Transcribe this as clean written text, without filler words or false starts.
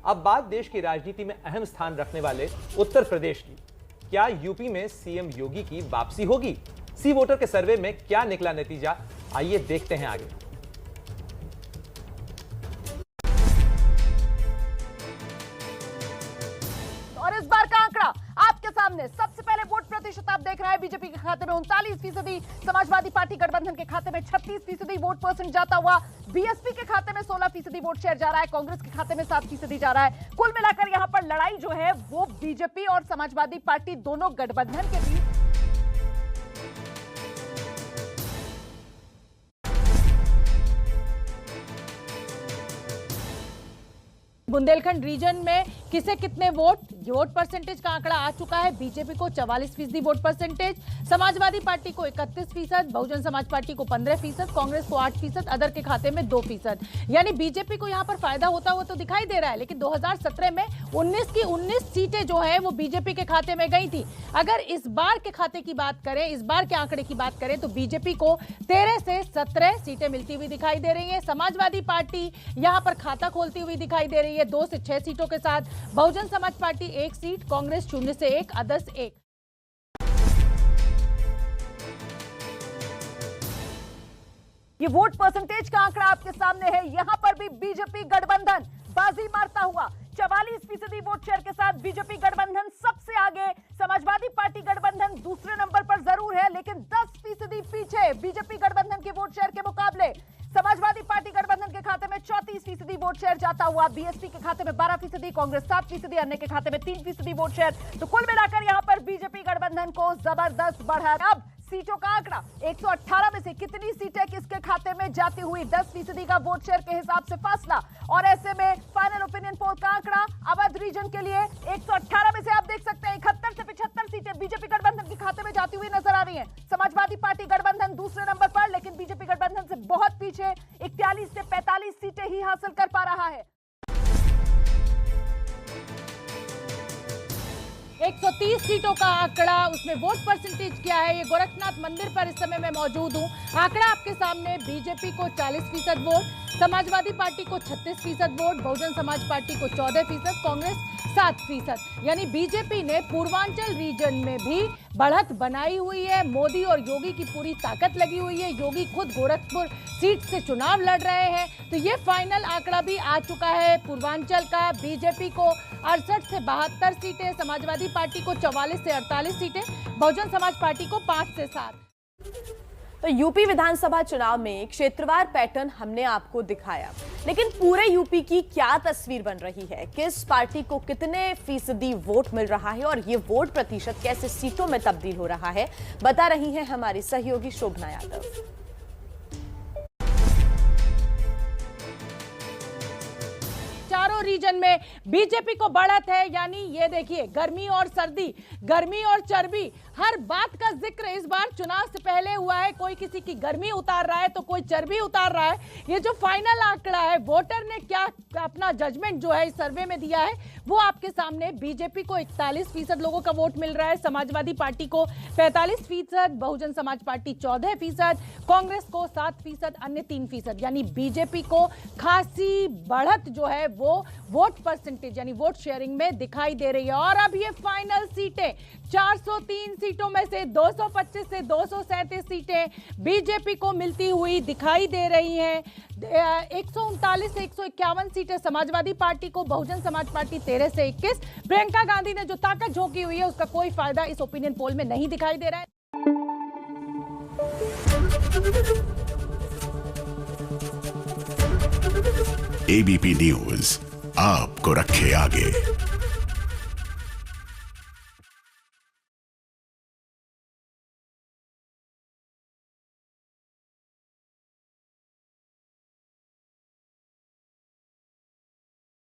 अब बात देश की राजनीति में अहम स्थान रखने वाले उत्तर प्रदेश की। क्या यूपी में सीएम योगी की वापसी होगी? सी वोटर के सर्वे में क्या निकला नतीजा, आइए देखते हैं आगे। और इस बार का आंकड़ा आपके सामने। सबसे पहले वोट प्रतिशत आप देख रहे हैं, बीजेपी के खाते में 39%, समाजवादी पार्टी गठबंधन के खाते में 36% वोट परसेंट जाता हुआ, बीएसपी के खाते में 16% वोट शेयर जा रहा है, कांग्रेस के खाते में 7% जा रहा है। कुल मिलाकर यहां पर लड़ाई जो है वो बीजेपी और समाजवादी पार्टी दोनों गठबंधन के बीच। बुंदेलखंड रीजन में किसे कितने वोट परसेंटेज का आंकड़ा आ चुका है। बीजेपी को 44% वोट परसेंटेज, समाजवादी पार्टी को 31%, बहुजन समाज पार्टी को 15%, कांग्रेस को 8%, अदर के खाते में 2%। यानी बीजेपी को यहां पर फायदा होता हुआ तो दिखाई दे रहा है। लेकिन 2017 में 19 की 19 सीटें जो है वो बीजेपी के खाते में गई थी। अगर इस बार के खाते की बात करें, इस बार के आंकड़े की बात करें, तो बीजेपी को 13 से 17 सीटें मिलती हुई दिखाई दे रही है। समाजवादी पार्टी यहां पर खाता खोलती हुई दिखाई दे रही है 2 से 6 सीटों के साथ, बहुजन समाज पार्टी 1 सीट, कांग्रेस 0 से 1, अदर्स 1। ये वोट परसेंटेज का आंकड़ा आपके सामने है। यहां पर भी बीजेपी गठबंधन बाजी मारता हुआ 44% वोट शेयर के साथ बीजेपी गठबंधन सबसे आगे। समाजवादी पार्टी गठबंधन दूसरे नंबर पर जरूर है, लेकिन 10% पीछे बीजेपी गठबंधन के वोट शेयर के मुकाबले। समाजवादी पार्टी गठबंधन के खाते में 34% वोट शेयर जाता हुआ, बीएसपी के खाते में 12%, कांग्रेस 7%, अन्य के खाते में 3% वोट शेयर। तो कुल मिलाकर यहां पर बीजेपी गठबंधन को जबरदस्त बढ़त। अब सीटों का आंकड़ा, 118 में से कितनी सीटें किसके खाते में जाती हुई, 10% का वोट शेयर के हिसाब से फासला। और ऐसे में फाइनल ओपिनियन पोल का आंकड़ा अवध रीजन के लिए 118 में से आप देख सकते हैं 71 से 75 सीटें बीजेपी गठबंधन के खाते में जाती हुई नजर आ रही हैं। समाजवादी पार्टी गठबंधन दूसरे नंबर पर, लेकिन बीजेपी गठबंधन से बहुत पीछे 41 से 45 सीटें ही हासिल कर पा रहा है। 130 सीटों का आंकड़ा, उसमें वोट परसेंटेज क्या है, ये गोरखनाथ मंदिर पर इस समय मैं मौजूद हूं। आंकड़ा आपके सामने, बीजेपी को 40% वोट, समाजवादी पार्टी को 36% वोट, बहुजन समाज पार्टी को 14%, कांग्रेस 7%। यानी बीजेपी ने पूर्वांचल रीजन में भी बढ़त बनाई हुई है। मोदी और योगी की पूरी ताकत लगी हुई है। योगी खुद गोरखपुर सीट से चुनाव लड़ रहे हैं। तो ये फाइनल आंकड़ा भी आ चुका है पूर्वांचल का। बीजेपी को 68 से 72 सीटें, समाजवादी पार्टी को 44 से 48 सीटें, बहुजन समाज पार्टी को 5 से 7। तो यूपी विधानसभा चुनाव में क्षेत्रवार पैटर्न हमने आपको दिखाया, लेकिन पूरे यूपी की क्या तस्वीर बन रही है, किस पार्टी को कितने फीसदी वोट मिल रहा है और ये वोट प्रतिशत कैसे सीटों में तब्दील हो रहा है, बता रही हैं हमारी सहयोगी शोभना यादव। चारों रीजन में बीजेपी को बढ़त है। यानी ये देखिए, गर्मी और सर्दी, गर्मी और चर्बी, हर बात का जिक्र इस बार चुनाव से पहले हुआ है। कोई किसी की गर्मी उतार रहा है तो कोई चर्बी उतार रहा है। ये जो फाइनल आंकड़ा है, वोटर ने क्या अपना जजमेंट जो है इस सर्वे में दिया है, वो आपके सामने। बीजेपी को 41% लोगों का वोट मिल रहा है, समाजवादी पार्टी को 45%, बहुजन समाज पार्टी 14%, कांग्रेस को 7%, अन्य 3%। यानी बीजेपी को खासी बढ़त जो है वो वोट परसेंटेज यानी वोट शेयरिंग में दिखाई दे रही है। और अब ये फाइनल सीटें, 403 सीटों में से 225 से 237 सीटें बीजेपी को मिलती हुई दिखाई दे रही हैं। 139 से 151 सीटें समाजवादी पार्टी को, बहुजन समाज पार्टी 13 से 21। प्रियंका गांधी ने जो ताकत झोंकी हुई है उसका कोई फायदा इस ओपिनियन पोल में नहीं दिखाई दे रहा है। एबीपी न्यूज आपको रखे आगे।